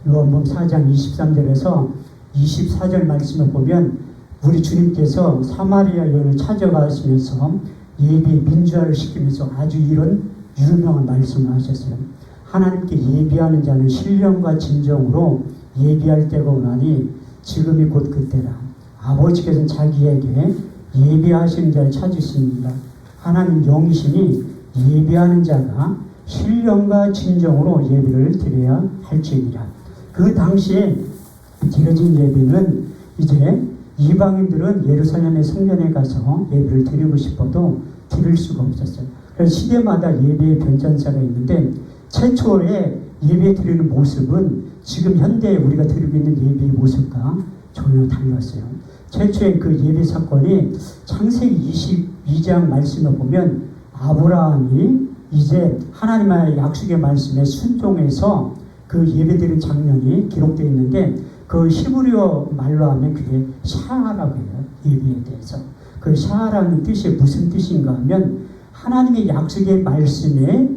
요한복음 4장 23절에서 24절 말씀을 보면 우리 주님께서 사마리아 여인을 찾아가시면서 예배 민주화를 시키면서 아주 이런 유명한 말씀을 하셨어요. 하나님께 예비하는 자는 신령과 진정으로 예비할 때가 오나니 지금이 곧 그때라. 아버지께서는 자기에게 예비하시는 자를 찾으십니다. 하나님 영이시니 예비하는 자가 신령과 진정으로 예배를 드려야 할지니라. 그 당시에 드려진 예배는 이제 이방인들은 예루살렘의 성전에 가서 예배를 드리고 싶어도 드릴 수가 없었어요. 그래서 시대마다 예배의 변천사가 있는데 최초의 예배 드리는 모습은 지금 현대에 우리가 드리고 있는 예배의 모습과 전혀 달랐어요. 최초의 그 예배 사건이 창세기 22장 말씀을 보면 아브라함이 이제 하나님의 약속의 말씀에 순종해서 그 예배 드린 장면이 기록되어 있는데 그 히브리어 말로 하면 그게 샤라고 해요. 예배에 대해서. 그 샤라는 뜻이 무슨 뜻인가 하면 하나님의 약속의 말씀에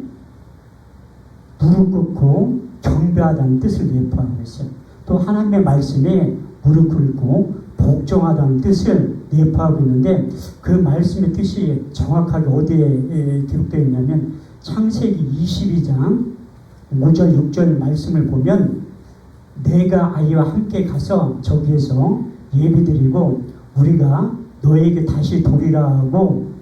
무릎 꿇고 경배하다는 뜻을 내포하고 있어요. 또 하나님의 말씀에 무릎 꿇고 복종하다는 뜻을 내포하고 있는데 그 말씀의 뜻이 정확하게 어디에 기록되어 있냐면 창세기 22장 5절 6절 말씀을 보면 내가 아이와 함께 가서 저기에서 예배드리고 우리가 너에게 다시 도리라 하고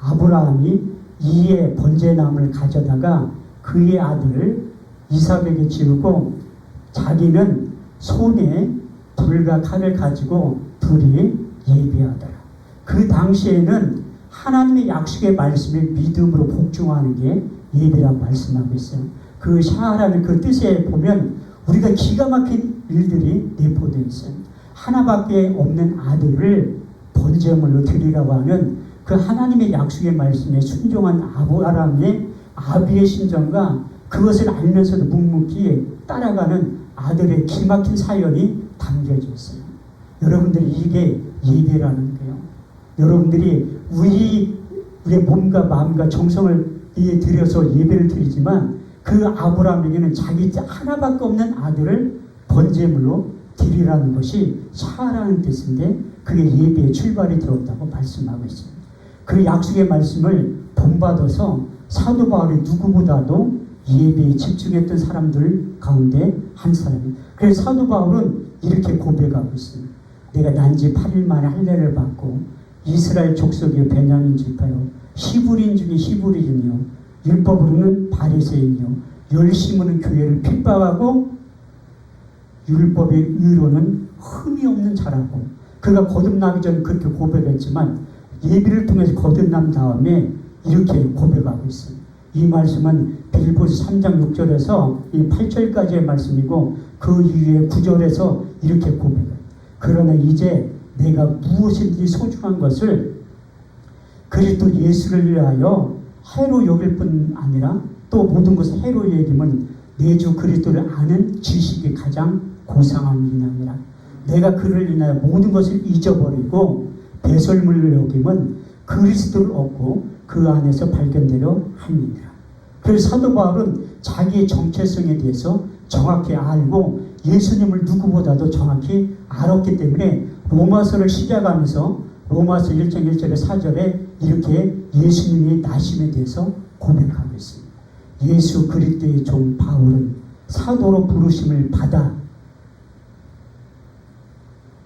아브라함이 이에 번제나무를 가져다가 그의 아들 이삭에게 지우고 자기는 손에 불과 칼을 가지고 둘이 예배하더라. 그 당시에는 하나님의 약속의 말씀에 믿음으로 복종하는 게 예배라고 말씀하고 있어요. 그 샤라는 그 뜻에 보면 우리가 기가 막힌 일들이 내포되어 있어요. 하나밖에 없는 아들을 번제물로 드리라고 하는 그 하나님의 약속의 말씀에 순종한 아브라함의 아비의 심정과 그것을 알면서도 묵묵히 따라가는 아들의 기막힌 사연이 담겨져 있어요. 여러분들이 이게 예배라는 거예요. 여러분들이 우리의 몸과 마음과 정성을 들여서 예배를 드리지만 그 아브라함에게는 자기 하나밖에 없는 아들을 번제물로 드리라는 것이 샤라는 뜻인데 그게 예배의 출발이 되었다고 말씀하고 있습니다. 그 약속의 말씀을 본받아서 사도 바울이 누구보다도 예배에 집중했던 사람들 가운데 한 사람입니다. 그래서 사도 바울은 이렇게 고백하고 있습니다. 내가 난지 8일 만에 할례를 받고 이스라엘 족속이요 베냐민 지파요 히브리인 중에 히브리인이요 율법으로는 바리새인이요 열심으로는 교회를 핍박하고 율법의 의로는 흠이 없는 자라고 그가 거듭나기 전에 그렇게 고백했지만 예비를 통해서 거듭난 다음에 이렇게 고백하고 있습니다. 이 말씀은 빌립보서 3장 6절에서 이 8절까지의 말씀이고 그 이후에 9절에서 이렇게 고백해요. 그러나 이제 내가 무엇인지 소중한 것을 그리스도 예수를 위하여 해로 여길 뿐 아니라 또 모든 것을 해로 여기면 내 주 그리스도를 아는 지식이 가장 고상한 인양이라. 내가 그를 인하여 모든 것을 잊어버리고 배설물을 여기면 그리스도를 얻고 그 안에서 발견되려 함이니라. 그래서 사도 바울은 자기의 정체성에 대해서 정확히 알고 예수님을 누구보다도 정확히 알았기 때문에 로마서를 시작하면서 로마서 1장 1절에 4절에 이렇게 예수님의 나심에 대해서 고백하고 있습니다. 예수 그리스도의 종 바울은 사도로 부르심을 받아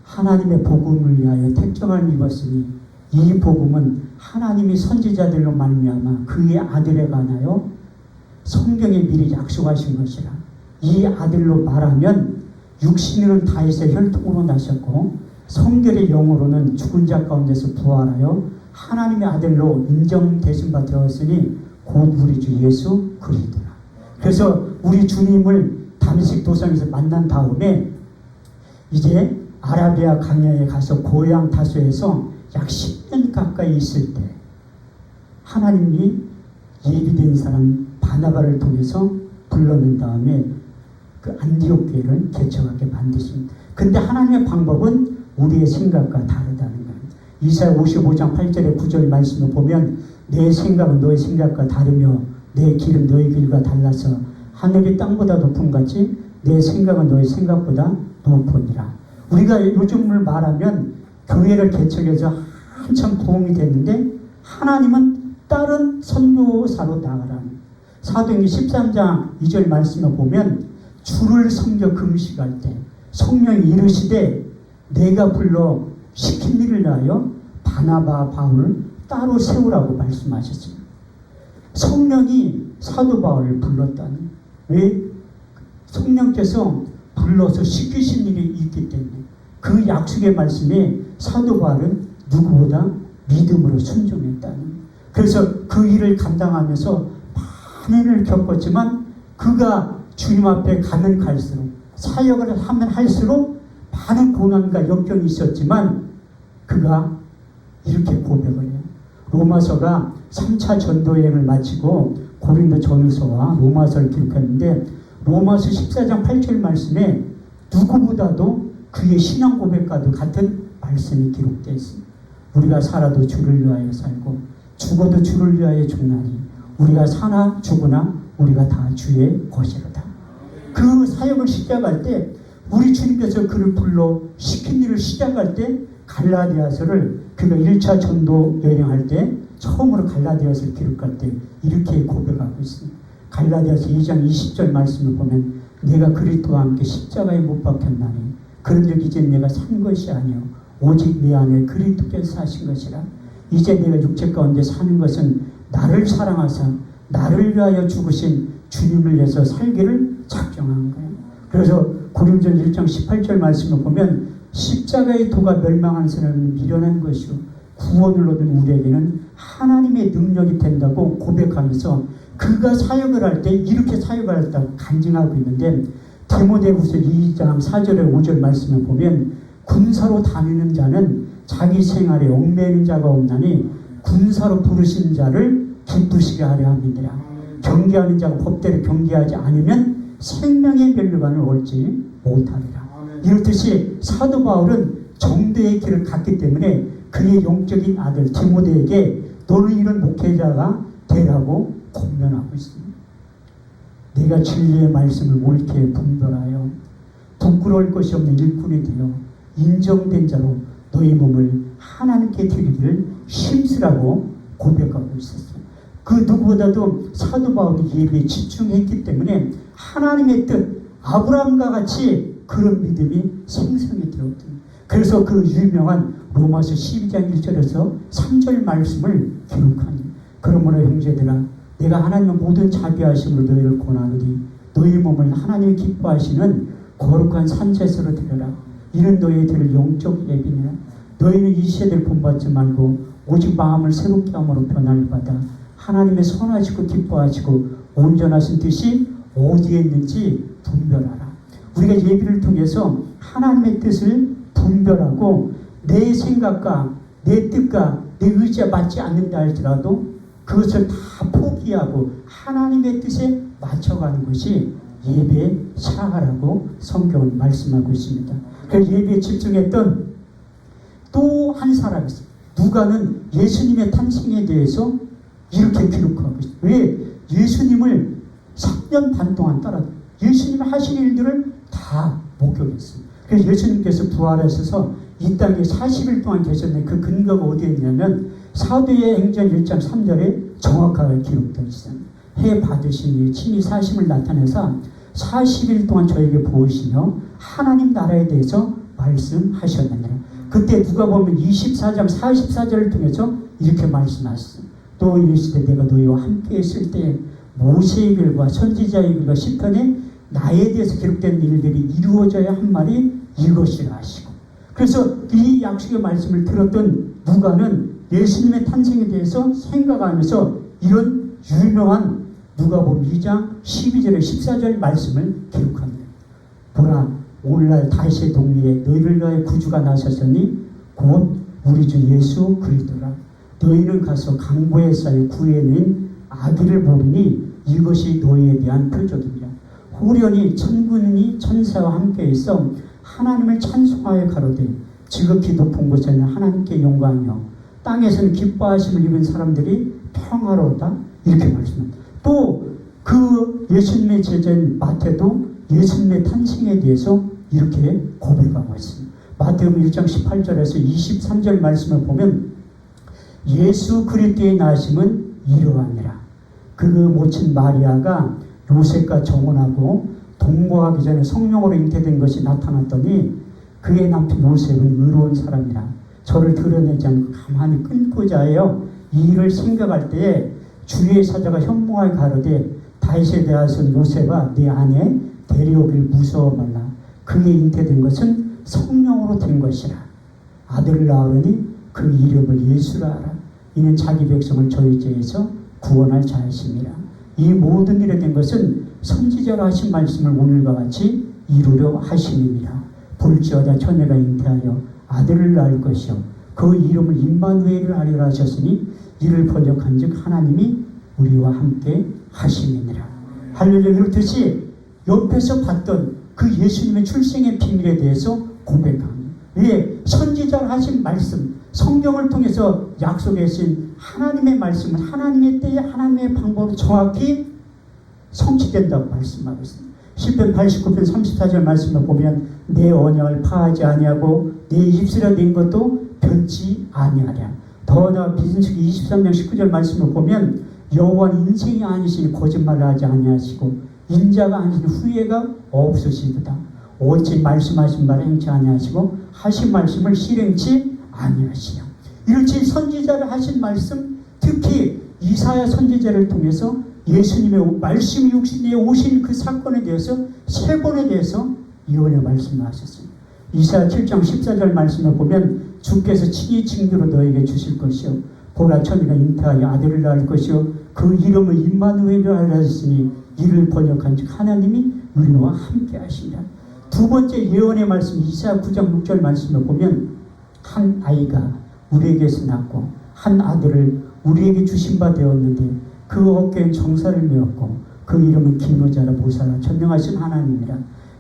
하나님의 복음을 위하여 택정을 입었으니 이 복음은 하나님이 선지자들로 말미암아 그의 아들에 관하여 성경에 미리 약속하신 것이라. 이 아들로 말하면 육신으로는 다윗의 혈통으로 나셨고 성결의 영으로는 죽은 자 가운데서 부활하여 하나님의 아들로 인정되신 바 되었으니 곧 우리 주 예수 그리스도라. 그래서 우리 주님을 다메섹 도상에서 만난 다음에 이제 아라비아 강야에 가서 고향 다소에서 약 10년 가까이 있을 때 하나님이 예비된 사람 바나바를 통해서 불러낸 다음에 그 안디옥 교회를 개척하게 만드십니다. 근데 하나님의 방법은 우리의 생각과 다르다는 거예요. 이사야 55장 8절에 9절 말씀을 보면 내 생각은 너의 생각과 다르며 내 길은 너의 길과 달라서 하늘이 땅보다 높음 같이 내 생각은 너의 생각보다 높으니라. 우리가 요즘을 말하면 교회를 개척해서 한참 부흥이 됐는데 하나님은 다른 선교사로 나가라는 사도행전 13장 2절 말씀을 보면 주를 섬겨 금식할 때 성령이 이르시되 내가 불러 시킨 일을 위하여 바나바 바울을 따로 세우라고 말씀하셨습니다. 성령이 사도 바울을 불렀다는, 왜? 성령께서 불러서 시키신 일이 있기 때문에 그 약속의 말씀에 사도 바울은 누구보다 믿음으로 순종했다는. 그래서 그 일을 감당하면서 많은 일을 겪었지만 그가 주님 앞에 가면 갈수록 사역을 하면 할수록 많은 고난과 역경이 있었지만 그가 이렇게 고백을 해요. 로마서가 3차 전도여행을 마치고 고린도 전후서와 로마서를 기록했는데 로마서 14장 8절 말씀에 누구보다도 그의 신앙 고백과도 같은 말씀이 기록되어 있습니다. 우리가 살아도 주를 위하여 살고 죽어도 주를 위하여 죽나니 우리가 사나 죽으나 우리가 다 주의 것이로다. 그 사역을 시작할 때 우리 주님께서 그를 불러 시킨 일을 시작할 때 갈라디아서를 그가 1차 전도 여행할 때 처음으로 갈라디아서를 기록할 때 이렇게 고백하고 있습니다. 갈라디아서 2장 20절 말씀을 보면 내가 그리스도와 함께 십자가에 못 박혔나니 그런즉 이제 내가 산 것이 아니요 오직 내 안에 그리스도께서 사신 것이라. 이제 내가 육체 가운데 사는 것은 나를 사랑하사 나를 위하여 죽으신 주님을 위해서 살기를 작정한 거예요. 그래서 고린도전서 1장 18절 말씀을 보면 십자가의 도가 멸망하는 사람은 미련한 것이요 구원을 얻은 우리에게는 하나님의 능력이 된다고 고백하면서 그가 사역을 할 때 이렇게 사역을 했다고 간증하고 있는데 디모데후서 2장 4절에 5절 말씀을 보면 군사로 다니는 자는 자기 생활에 얽매이는 자가 없나니 군사로 부르신 자를 기쁘시게 하려 함이니라. 경계하는 자가 법대로 경계하지 않으면 생명의 면류관을 얻지 못하리라. 이렇듯이 사도 바울은 정도의 길을 갔기 때문에 그의 영적인 아들 디모데에게 너는 이런 목회자가 되라고 권면하고 있습니다. 내가 진리의 말씀을 옳게 분별하여 부끄러울 것이 없는 일꾼이 되어 인정된 자로 너희 몸을 하나님께 드리기를 힘쓰라고 고백하고 있었어요. 그 누구보다도 사도 바울이 예배에 집중했기 때문에 하나님의 뜻, 아브라함과 같이 그런 믿음이 생성이 되었던. 그래서 그 유명한 로마서 12장 1절에서 3절 말씀을 기록하니 그러므로 형제들아 내가 하나님의 모든 자비하심으로 너희를 권하노니 너희 몸을 하나님이 기뻐하시는 거룩한 산제사로 드려라. 이는 너희의 드릴 영적 예비니라. 너희는 이 세대를 본받지 말고 오직 마음을 새롭게 함으로 변화를 받아 하나님의 선하시고 기뻐하시고 온전하신 뜻이 어디에 있는지 분별하라. 우리가 예비를 통해서 하나님의 뜻을 분별하고 내 생각과 내 뜻과 내 의지에 맞지 않는다 할지라도 그것을 다 포기하고 하나님의 뜻에 맞춰가는 것이 예배의 사하라고 성경은 말씀하고 있습니다. 그래서 예배에 집중했던 또 한 사람이 있어요. 누가는 예수님의 탄생에 대해서 이렇게 기록하고 있어요. 왜? 예수님을 3년 반 동안 따라 예수님이 하신 일들을 다 목격했어요. 그래서 예수님께서 부활하셔서 이 땅에 40일 동안 계셨는데 그 근거가 어디에 있냐면 사도의 행전 1장 3절에 정확하게 기록되어 있습니다. 해 받으시니 친히 사심을 나타내서 40일 동안 저에게 보이시며 하나님 나라에 대해서 말씀하셨느니라. 그때 누가 보면 24장 44절을 통해서 이렇게 말씀하셨습니다. 또 이르시되 내가 너희와 함께 있을 때 모세의 글과 선지자의 글과 시편에 나에 대해서 기록된 일들이 이루어져야 한 말이 이것이라 하시고. 그래서 이 약속의 말씀을 들었던 누가는 예수님의 탄생에 대해서 생각하면서 이런 유명한 누가복음 2장 12절에 14절 말씀을 기록합니다. 보라 오늘날 다윗의 동리에 너희를 위하여 구주가 나셨으니 곧 우리 주 예수 그리스도라. 너희는 가서 강보에 쌓여 구해낸 아기를 보리니 이것이 너희에 대한 표적이니라. 호련히 천군이 천사와 함께 있어 하나님을 찬송하여 가로되 지극히 높은 곳에는 하나님께 영광이요 땅에서는 기뻐하심을 입은 사람들이 평화로우다. 이렇게 말씀합니다. 또 그 예수님의 제자인 마태도 예수님의 탄생에 대해서 이렇게 고백하고 있습니다. 마태복음 1장 18절에서 23절 말씀을 보면 예수 그리스도의 나심은 이러하니라. 그 모친 마리아가 요셉과 정혼하고 동거하기 전에 성령으로 잉태된 것이 나타났더니 그의 남편 요셉은 의로운 사람이라 저를 드러내지 않고 가만히 끊고자 하여 이 일을 생각할 때에 주의 사자가 현몽하게 가로되 다윗의 대하선 요셉아 내 아내 데려오길 무서워 말라. 그의 잉태된 것은 성령으로 된 것이라. 아들을 낳으니 그 이름을 예수라 하라. 이는 자기 백성을 저희 죄에서 구원할 자이심이라. 이 모든 일에 된 것은 선지자로 하신 말씀을 오늘과 같이 이루려 하심이니라. 볼지어다 처녀가 잉태하여 아들을 낳을 것이요 그 이름을 임마누엘을 하리라 하셨으니 이를 번역한즉 하나님이 우리와 함께 하심이니라. 할렐루야. 이렇듯이 옆에서 봤던 그 예수님의 출생의 비밀에 대해서 고백합니다. 왜? 선지자로 하신 말씀, 성경을 통해서 약속하신 하나님의 말씀은 하나님의 때에 하나님의 방법으로 정확히 성취된다고 말씀하고 있습니다. 시편 89편 34절 말씀을 보면 내 언약을 파하지 아니하고 내 입술에 낸 것도 변치 아니하랴. 더 나아 민수기 23장 19절 말씀을 보면 여호와는 인생이 아니시니 거짓말을 하지 아니하시고 인자가 아니시니 후회가 없으시도다. 오직 말씀하신 바를 행치 아니하시고 하신 말씀을 실행치 아니하시냐. 이렇게 선지자를 하신 말씀, 특히 이사야 선지자를 통해서 예수님의 말씀이 육신에 오신 그 사건에 대해서 세 번에 대해서 예언의 말씀을 하셨습니다. 이사야 7장 14절 말씀을 보면 주께서 친히 징조로 너에게 주실 것이요 보라 처녀가 잉태하여 아들을 낳을 것이요 그 이름을 임마누엘이라 하셨으니 이를 번역한즉 하나님이 우리와 함께 하시리라. 두 번째 예언의 말씀 이사야 9장 6절 말씀을 보면 한 아이가 우리에게서 낳고 한 아들을 우리에게 주신 바 되었는데 그 어깨엔 정사를 메었고 그 이름은 기노자라 보살라 전능하신 하나님이라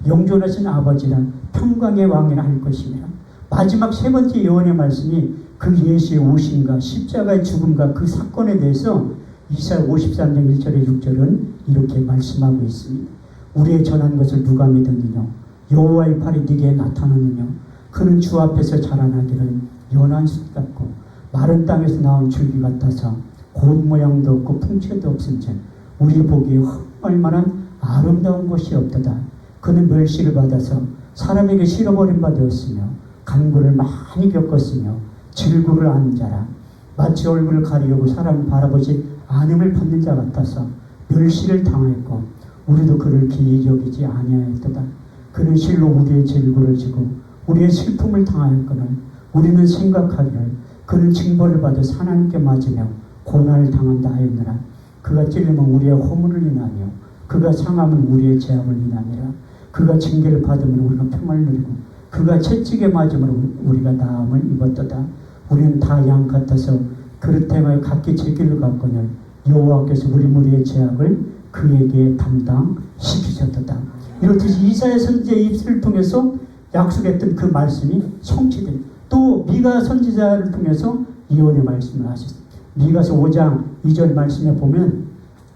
영존하신 아버지라 평강의 왕이라 할 것이니라. 마지막 세 번째 예언의 말씀이 그 예수의 오심과 십자가의 죽음과 그 사건에 대해서 이사야 53장 1절에 6절은 이렇게 말씀하고 있습니다. 우리의 전한 것을 누가 믿었느냐 여호와의 팔이 네게 나타나느냐 그는 주 앞에서 자라나기를 연한 숲 같고 마른 땅에서 나온 줄기 같아서 곧 모양도 없고 풍채도 없은즉 우리 보기에 흠할 만한 아름다운 것이 없도다. 그는 멸시를 받아서 사람에게 실어버린 바 되었으며 간구를 많이 겪었으며 질구를 아는 자라 마치 얼굴을 가리우고 사람을 바라보지 않음을 받는 자 같아서 멸시를 당하였고 우리도 그를 기이 여기지 아니하였도다. 그는 실로 우리의 질구를 지고 우리의 슬픔을 당하였거늘 우리는 생각하기를 그는 징벌을 받아 하나님께 맞으며 고난을 당한다 하였느라. 그가 찔림은 우리의 허물을 인하며 그가 상함은 우리의 죄악을 인하니라. 그가 징계를 받으면 우리가 평을 누리고 그가 채찍에 맞음으로 우리가 나음을 입었도다. 우리는 다 양 같아서 그릇 행하여 각기 제 길을 갔거늘 여호와께서 우리 무리의 죄악을 그에게 담당시키셨도다. 이렇듯이 이사야 선지자의 입술을 통해서 약속했던 그 말씀이 성취된 또 미가 선지자를 통해서 예언의 말씀을 하셨습니다. 미가서 5장 2절 말씀에 보면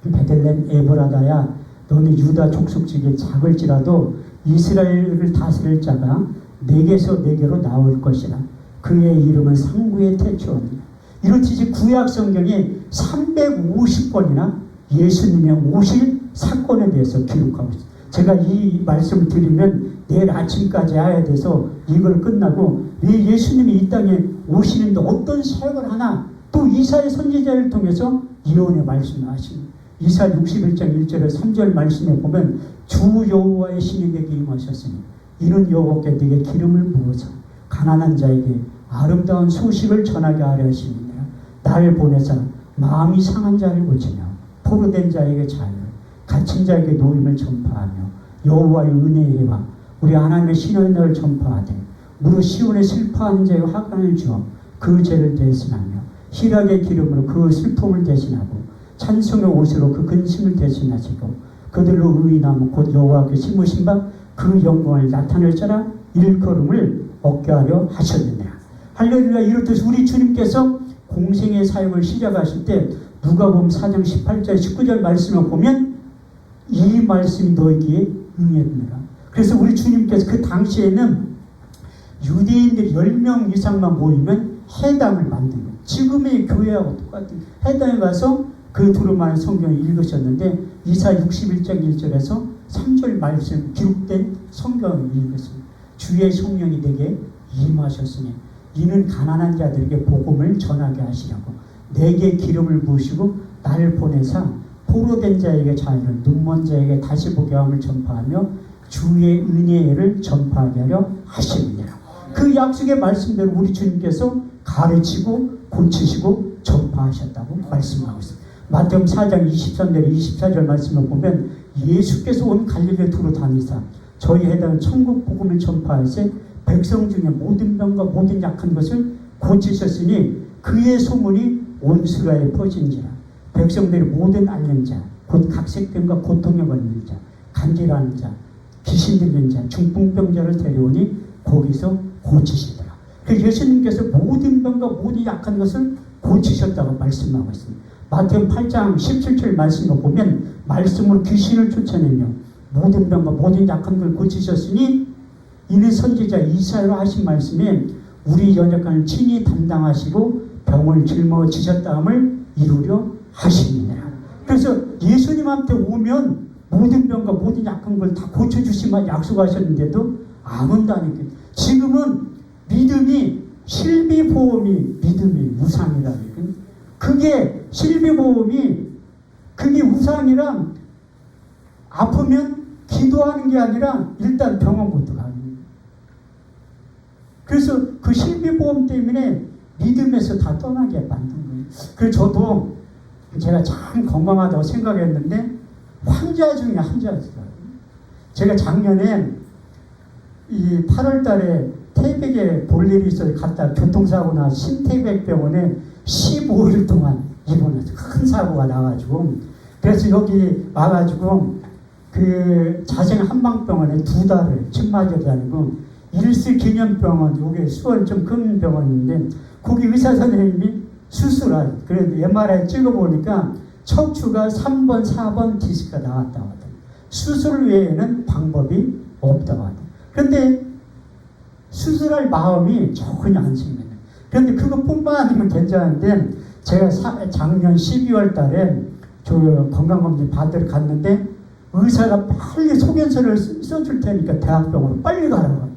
베들레헴 에브라다야 너는 유다 족속 중에 작을지라도 이스라엘을 다스릴 자가 내게서 내게로 나올 것이라. 그의 이름은 상구의 태초원이라. 이렇듯이 구약 성경에 350번이나 예수님의 오실 사건에 대해서 기록하고 있습니다. 제가 이 말씀을 드리면 내일 아침까지 해야 돼서 이걸 끝나고 왜 예수님이 이 땅에 오시는데 어떤 사역을 하나 또 이사야 선지자를 통해서 예언의 말씀을 하십니다. 이사야 61장 1절에 3절 말씀에 보면 주 여호와의 신이 내게 임하셨으니 이는 여호와께 네게 기름을 부어서 가난한 자에게 아름다운 소식을 전하게 하려 하시니라. 나를 보내사 마음이 상한 자를 고치며 포로된 자에게 자유를 갇힌 자에게 노임을 전파하며 여호와의 은혜의 해와 우리 하나님의 신의 날을 전파하되 무릇 시온에 슬퍼하는 자의 화관을 주어 그 죄를 대신하며 희락의 기름으로 그 슬픔을 대신하고 찬송의 옷으로 그 근심을 대신하시고 그들로 의인하며 곧 여호와께 심으신 바 그 영광을 나타낼 자라 일컬음을 얻게 하려 하셨느니라. 할렐루야. 이렇듯 우리 주님께서 공생의 사역을 시작하실 때 누가복음 4장 18절 19절 말씀을 보면 이 말씀이 너희에게 응했느라. 그래서 우리 주님께서 그 당시에는 유대인들이 10명 이상만 모이면 해당을 만든 거예요. 지금의 교회하고 똑같은 해당에 가서 그 두루마리 성경을 읽으셨는데 이사 61장 1절에서 3절 말씀 기록된 성경을 읽었습니다. 주의 성령이 내게 임하셨으니 이는 가난한 자들에게 복음을 전하게 하시려고 내게 기름을 부으시고 나를 보내사 포로된 자에게 자유를 눈먼 자에게 다시 보게 함을 전파하며 주의 은혜를 전파하게 하려 하시느니라. 그 약속의 말씀대로 우리 주님께서 가르치고 고치시고 전파하셨다고 말씀하고 있습니다. 마태복음 4장 23절 24절 말씀을 보면 예수께서 온 갈릴리에 두루 다니사 저희 해당은 천국 복음을 전파하세 백성 중에 모든 병과 모든 약한 것을 고치셨으니 그의 소문이 온 수라에 퍼진지라. 백성들이 모든 앓는 자, 곧 각색병과 고통에 걸린 자, 간질하는 자, 귀신 들린 자, 중풍병자를 데려오니 거기서 고치시더라. 그래서 예수님께서 모든 병과 모든 약한 것을 고치셨다고 말씀하고 있습니다. 마태복음 8장 17절 말씀을 보면 말씀으로 귀신을 쫓아내며 모든 병과 모든 약한 걸 고치셨으니 이는 선지자 이사야로 하신 말씀에 우리 연약함을 친히 담당하시고 병을 짊어지셨다함을 이루려 하시느니라. 그래서 예수님한테 오면 모든 병과 모든 약한 걸 다 고쳐주시면 약속하셨는데도 안 온다는 게 지금은 믿음이 실비보험이 믿음이 우상이라는 게 그게 실비보험이 그게 우상이랑 아프면 기도하는 게 아니라 일단 병원부터 가는 거예요. 그래서 그 실비보험 때문에 믿음에서 다 떠나게 만든 거예요. 그래서 저도 제가 참 건강하다고 생각했는데 환자 중에 환자였어요. 제가 작년에 이 8월 달에 태백에 볼 일이 있어서 갔다 교통사고 나 신태백병원에 15일 동안 입원해서 큰 사고가 나가지고 그래서 여기 와가지고 그 자생 한방병원에 2달을 침 맞아 다니고 일시기념병원 여기 수원 좀 큰 병원인데 거기 의사 선생님이 수술할 그래도 MRI 찍어보니까 척추가 3번 4번 디스크가 나왔다고 하더라고요. 수술 외에는 방법이 없다고 하더라고요. 그런데 수술할 마음이 전혀 안 생겨요. 그런데 그것뿐만 아니면 괜찮은데 제가 작년 12월 달에 저 건강검진 받으러 갔는데 의사가 빨리 소견서를 써줄 테니까 대학병원으로 빨리 가라고 하더라고요.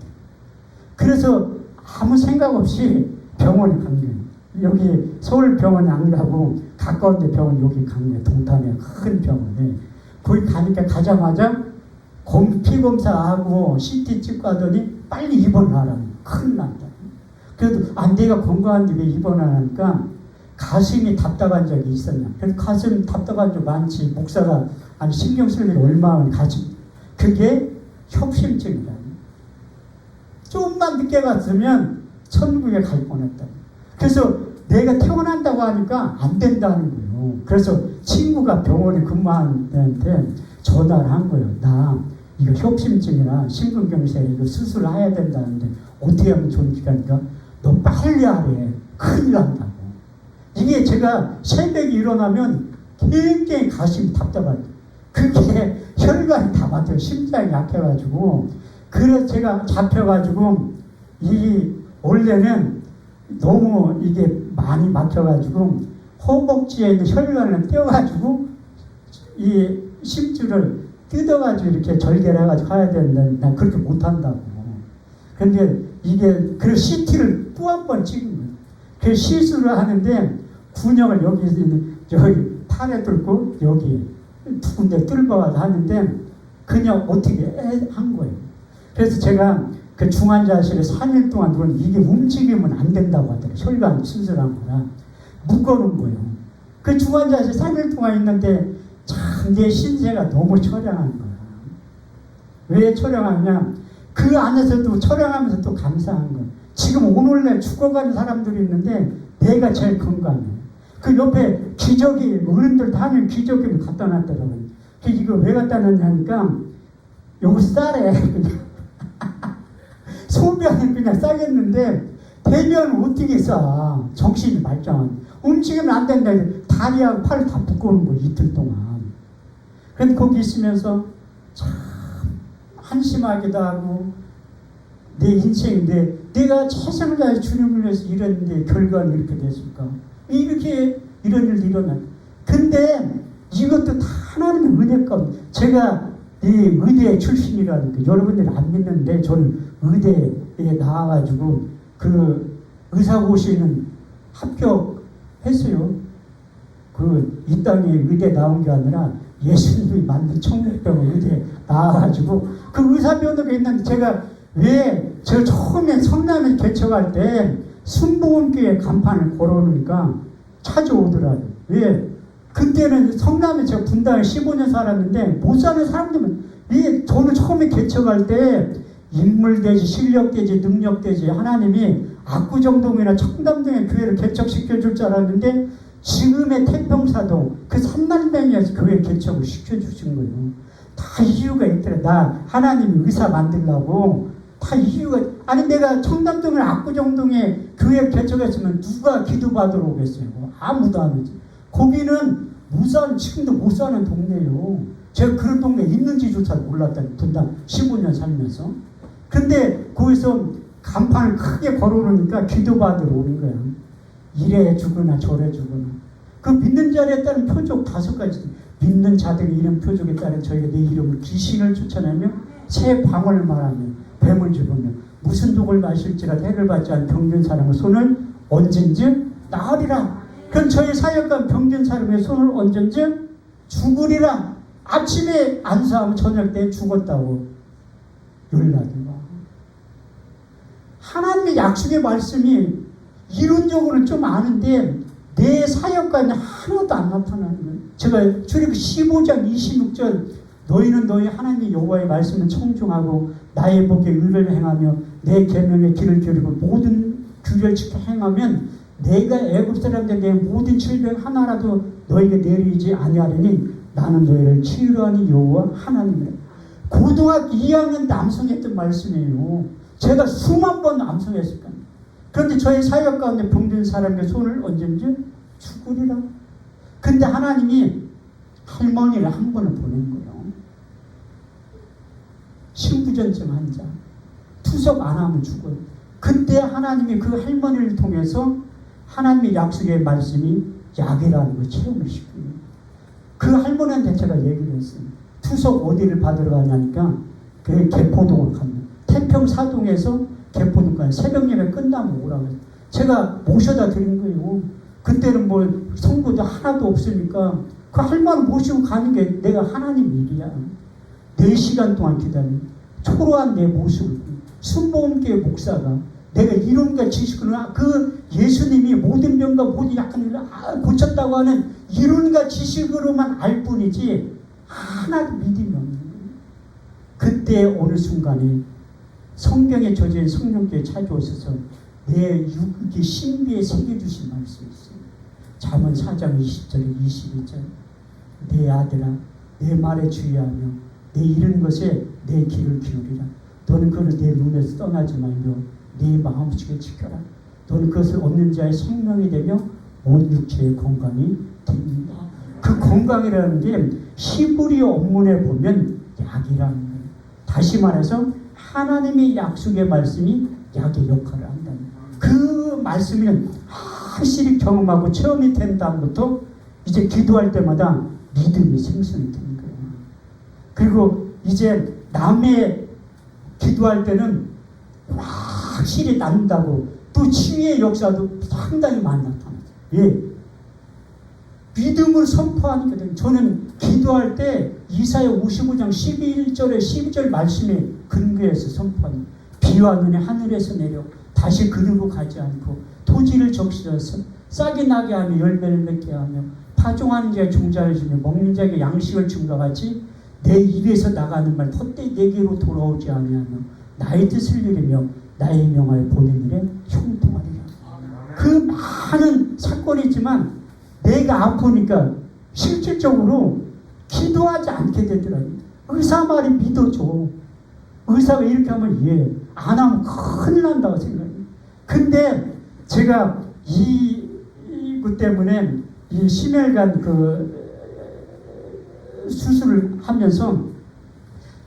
그래서 아무 생각 없이 병원에 간 거예요. 여기 서울병원에 안 가고 가까운 데 병원 여기 간 거예요. 동탄에 큰 병원에. 거기 가니까 가자마자 피검사하고 CT 찍고 하더니 빨리 입원하라고. 큰일 난다. 그래도 내가 건강한데 왜 입원을 하니까 가슴이 답답한 적이 있었냐. 그래서 가슴 답답한 적 많지. 목사가 아니 신경 쓸 일이 얼마나 가슴. 그게 협심증이다. 조금만 늦게 갔으면 천국에 갈 뻔했다. 그래서 내가 퇴원한다고 하니까 안 된다는 거예요. 그래서 친구가 병원에 근무하는 데한테 전화를 한 거예요. 나 이거 협심증이나 심근경색 이거 수술을 해야 된다는데 어떻게 하면 좋은지 하니까 너 빨리 하래. 큰일 난다고. 이게 제가 새벽에 일어나면 굉장히 가슴이 답답하죠. 그게 혈관이 다 막혀요. 심장이 약해가지고. 그래서 제가 잡혀가지고 원래는 너무 이게 많이 막혀가지고 허벅지에 있는 혈관을 떼어가지고 이 심줄을 뜯어가지고 이렇게 절개를 해가지고 가야 되는데 난 그렇게 못한다고. 근데 이게 그래서 CT를 또 한 번 찍은 거예요. 그 시술을 하는데 군역을 여기 팔에 뚫고 여기 두 군데 뚫어가지고 하는데 그냥 어떻게 한 거예요. 그래서 제가 그 중환자실에 3일 동안 누군 이게 움직이면 안 된다고 하더라고요. 혈관 수술한 거라 묶어놓은 거예요. 그 중환자실 3일 동안 있는데 참 내 신세가 너무 처량한 거야. 왜 처량하냐? 그 안에서도 처량하면서 또 감사한 거야. 지금 오늘날 죽어가는 사람들이 있는데 내가 제일 건강해. 그 옆에 기저귀 어른들 다니는 기저귀를 갖다 놨더라고요. 이거 왜 갖다 놨냐니까 요거 싸래. 소변이 그냥 싸겠는데 대변을 어떻게 싸? 정신이 말짱한. 움직이면 안 된다. 다리하고 팔을 다 묶어놓은 거 이틀 동안. 그런데 거기 있으면서 참 한심하기도 하고 내 인생인데 내가 최선을 다해 주님을 위해서 일했는데 결과는 이렇게 됐을까? 이렇게 이런 일도 일어나. 근데 이것도 다 하나님의 은혜가. 제가 이 의대 출신이라는 게 여러분들이 안 믿는데 저는 의대에 나와가지고 그 의사고시는 합격했어요. 이 땅에 의대 나온 게 아니라 예수님이 만든 청국병 의대 나와가지고 그 의사변호가 있는데 제가 왜 저 처음에 성남에 개척할 때 순복음교회 간판을 걸어놓으니까 찾아오더라고요. 왜? 그때는 성남에 제가 분당에 15년 살았는데 못 사는 사람들은 저는 처음에 개척할 때 인물되지 실력되지 능력되지 하나님이 압구정동이나 청담동에 교회를 개척시켜 줄 줄 알았는데 지금의 태평사도 그 3만 명에서 교회 개척을 시켜주신 거예요. 다 이유가 있더라. 나 하나님이 의사 만들려고 다 이유가. 아니 내가 청담동이나 압구정동에 교회 개척했으면 누가 기도받으러 오겠어요? 아무도 안 오지. 거기는 지금도 못 사는 동네예요. 제가 그런 동네 있는지조차 몰랐다니 분당 15년 살면서. 근데 거기서 간판을 크게 걸어놓으니까 기도받으러 오는 거야. 이래 주거나 저래 주거나. 그 믿는 자에 따른 표적 5가지. 믿는 자들의 이름 표적에 따른 저희가 내 이름을 귀신을 쫓아내며 새 방언을 말하며 뱀을 집으며 무슨 독을 마실지라 해를 받지 않은 병든 사람의 손을 얹은즉 나으리라. 그럼 저희 사역관 병든 사람의 손을 얹은즉 죽으리라. 아침에 안수하면 저녁 때 죽었다고 연락이 와. 하나님의 약속의 말씀이 이론적으로는 좀 아는데 내 사역관이 하나도 안 나타나는 거예요. 제가 출애굽 15장 26절 너희는 너희 하나님 여호와의 말씀을 청중하고 나의 복에 의를 행하며 내 계명의 길을 기울이고 모든 규례를 지켜 행하면 내가 애굽 사람들 내 모든 질병 하나라도 너에게 내리지 아니하리니 나는 너희를 치유로 하는 여호와 하나님이라. 고등학교 2학년 때 암송했던 말씀이에요. 제가 수만 번 암송했을 겁니다. 그런데 저희 사역 가운데 병든 사람의 손을 얹은지 죽으리라. 근데 하나님이 할머니를 한 번을 보낸 거예요. 심부전증 환자. 투석 안 하면 죽어요. 그때 하나님이 그 할머니를 통해서 하나님의 약속의 말씀이 약이라는 걸 체험을 시켜요. 그 할머니한테 제가 얘기를 했어요. 투석 어디를 받으러 가냐니까 그 개포동을 갑니다. 태평사동에서 개포동까지 새벽 예배 끝나면 오라고 해서 제가 모셔다 드린 거예요. 그때는 뭐 성도도 하나도 없으니까 그 할머니 모시고 가는 게 내가 하나님 일이야. 4시간 동안 기다린 초라한 내 모습을 순복음교회 목사가 내가 이론과 지식으로 그 예수님이 모든 병과 모든 약한 일을 고쳤다고 하는 이론과 지식으로만 알 뿐이지 하나도 믿음이 없는 거예요. 그때 어느 순간에 성경에 저지은 성령께에 찾아오셔서 내 육의 신비에 새겨주신 말씀이 있어요. 잠언 4장 20절에 21절 내 아들아 내 말에 주의하며 내 이른 것에 내 귀를 기울이라. 너는 그를 내 눈에서 떠나지 말며 네 마음속에 지켜라. 너는 그것을 얻는 자의 생명이 되며 온 육체의 건강이 됩니다. 그 건강이라는 게 히브리어 원문에 보면 약이라는 거예요. 다시 말해서 하나님의 약속의 말씀이 약의 역할을 한다는 거예요. 그 말씀을 확실히 경험하고 체험이 된 다음부터 이제 기도할 때마다 믿음이 생성이 되는 거예요. 그리고 이제 남의 기도할 때는 확실히 낫는다고 또 치유의 역사도 상당히 많이 나타나죠. 예. 믿음을 선포하니까 저는 기도할 때 이사야 55장 11절에 12절 말씀에 근거해서 선포하는 비와 눈이 하늘에서 내려 다시 그리로 가지 않고 토지를 적셔서 싹이 나게 하며 열매를 맺게 하며 파종하는 자의 종자를 주며 먹는 자에게 양식을 준 것 같이 내 입에서 나가는 말 헛되이 내게로 돌아오지 아니하며 나의 뜻을 이루며 나의 명하여 보낸 일에 형통하리라. 그 많은 사건이 있지만 내가 아프니까 실질적으로 기도하지 않게 되더라고요. 의사 말이 믿어줘. 의사가 이렇게 하면 이해해. 안 하면 큰일 난다고 생각해요. 근데 제가 이것 때문에 이 심혈관 그 수술을 하면서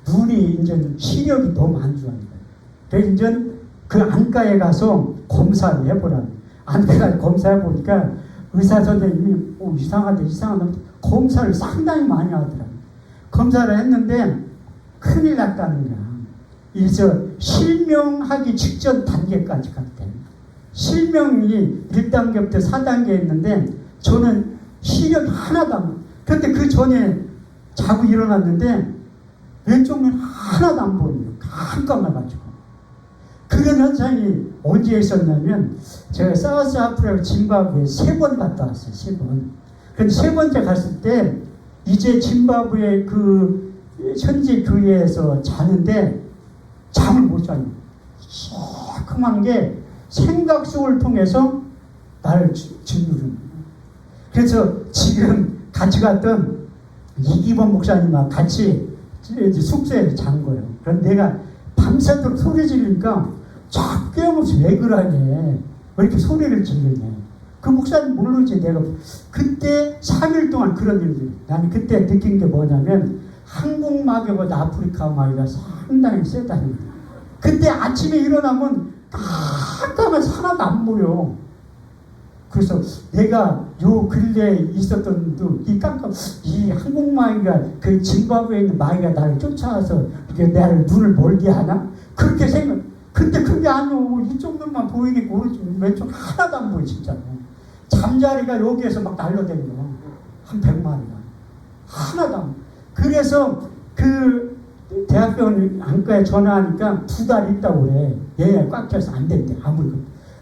눈이 이제 시력이 너무 안 좋아요. 그래서 이제 그 안과에 가서 검사를 해보라고. 안과에 검사해 보니까 의사 선생님이 이상하다. 검사를 상당히 많이 하더라고요. 검사를 했는데 큰일 났다는 거야. 그래서 실명하기 직전 단계까지 갔대. 실명이 1단계부터 4단계 있는데 저는 시력이 하나도 안 보여. 그런데 그 전에 자고 일어났는데 왼쪽 눈 하나도 안 보여요. 깜깜해가지고. 그런 현상이 언제 있었냐면 제가 사우스 아프리카 짐바브웨에 3번 갔다 왔어요. 3번. 근데 3번째 갔을 때 이제 짐바브웨 그 현지 교회에서 자는데 잠을 못 자요. 시커먼 게 생각 속을 통해서 나를 짓누르는 거예요. 그래서 지금 같이 갔던 이기범 목사님하고 같이 숙소에 잔 거예요. 그런데 내가 밤새도록 소리 지르니까 자꾸 깨어없이 왜 그러냐. 왜 이렇게 소리를 지르냐. 그 목사님 모르지. 내가 그때 3일 동안 그런 일들. 나는 그때 느낀 게 뭐냐면 한국 마귀보다 아프리카 마귀가 상당히 세다는 거예요. 그때 아침에 일어나면 깜깜해서 하나도 안 보여. 그래서 내가 요 근래에 있었던 이 한국 마귀가 그 짐바브웨에 있는 마귀가 나를 쫓아와서 이렇게 나를 눈을 멀게 하나? 그렇게 생각. 근데 그게 아니오. 이쪽 눈만 보이니까 오른쪽 왼쪽 하나도 안 보여 진짜로. 잠자리가 여기에서 막 날려다녀. 한 100마리가. 하나도 안 보여. 그래서 그 대학병원 안과에 전화하니까 2달 있다고 그래. 얘가 꽉 껴서 안 된대. 아무리.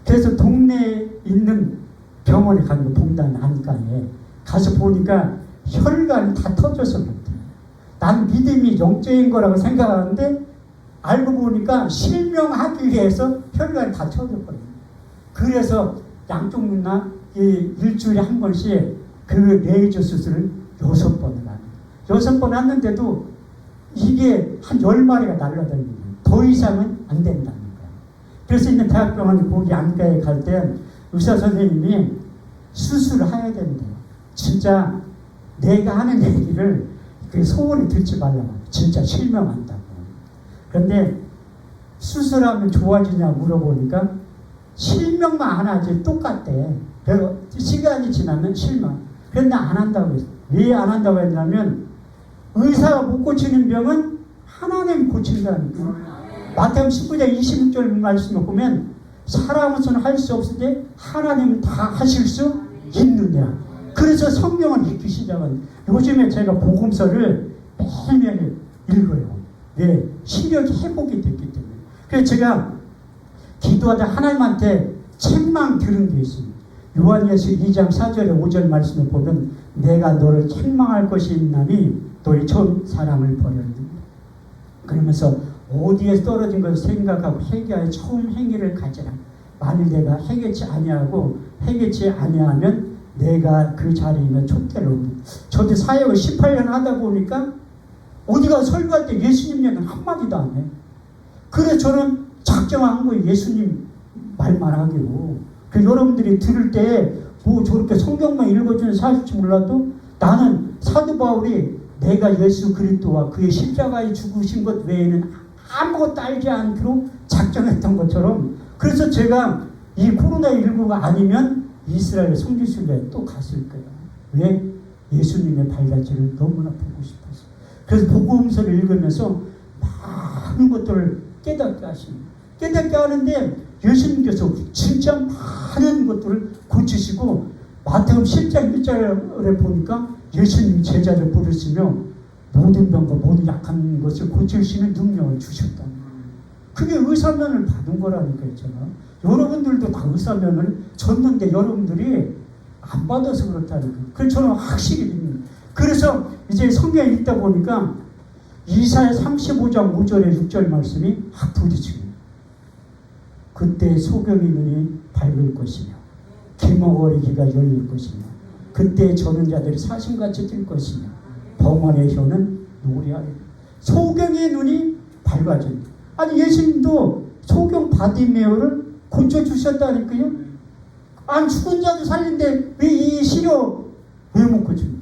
그래서 동네에 있는 병원에 간 거, 봉단 안과에 가서 보니까 혈관이 다 터져서 그렇대. 난 믿음이 영적인 거라고 생각하는데 알고 보니까 실명하기 위해서 혈관이 다 터졌거든요. 그래서 양쪽 눈나 일주일에 한 번씩 그 레이저 수술을 6번을 하는. 6번 했는데도 이게 한 10마리가 날아다니는 거예요. 더 이상은 안 된다는 거예요. 그래서 있는 대학병원 거기 안과에 갈 때 의사 선생님이 수술을 해야 된대요. 진짜 내가 하는 얘기를 그 소원이 듣지 말라고. 진짜 실명한다고. 그런데 수술하면 좋아지냐 물어보니까 실명만 안 하지 똑같대. 그리고 시간이 지나면 실명. 그런데 안 한다고 했어요. 왜 안 한다고 했냐면 의사가 못 고치는 병은 하나님 고친다는 거예요. 마태복음 19장 26절 말씀을 보면 사람으로서는 할 수 없을 때 하나님은 다 하실 수 있느냐. 그래서 성경을 읽기 시작은 요즘에 제가 복음서를 매일매일 읽어요. 왜? 시력이 회복이 됐기 때문에. 그래서 제가 기도하다 하나님한테 책망 들은 게 있습니다. 요한예수 2장 4절에 5절 말씀을 보면 내가 너를 책망할 것이 있나니 너희 처음 사랑을 버렸느냐. 그러면서 어디에 떨어진 것을 생각하고 회개하여 처음 행위를 가지라. 만일 내가 회개치 아니하면 내가 그 자리에 있는 촛대를 옵니다. 저도 사역을 18년 하다 보니까 어디가 설교할 때 예수님 얘기는 한마디도 안 해. 그래서 저는 작정한 거예요. 예수님 말만 하기로. 그 여러분들이 들을 때 뭐 저렇게 성경만 읽어주는 사실지 몰라도 나는 사도 바울이 내가 예수 그리스도와 그의 십자가에 죽으신 것 외에는 아무것도 알지 않기로 작정했던 것처럼. 그래서 제가 이 코로나19가 아니면 이스라엘 성지순례에 또 갔을 거예요. 왜? 예수님의 발자취를 너무나 보고 싶어서. 그래서 복음서를 읽으면서 많은 것들을 깨닫게 하십니다. 깨닫게 하는데 예수님께서 진짜 많은 것들을 고치시고 마태복음 10장 1절에 보니까 예수님이 제자를 부르시며 모든 병과 모든 약한 것을 고칠 수 있는 능력을 주셨다. 그게 의사면을 받은 거라니까 있잖아. 여러분들도 다 의사면을 줬는데 여러분들이 안 받아서 그렇다니까. 그래서 저는 확실히 믿는. 그래서 이제 성경에 읽다 보니까 이사야 35장 5절에 6절 말씀이 부딪힙니다. 그때 소경의 눈이 밝을 것이며 기머거리기가 열릴 것이며 그때 저는 자들이 사슴같이 뛸 것이며 벙어리의 혀는 노래하리라. 소경의 눈이 밝아집니다. 아니 예수님도 소경 바디메오를 고쳐주셨다니까요. 아니 죽은 자도 살린데 왜 이 시력 왜 못 고칩니까?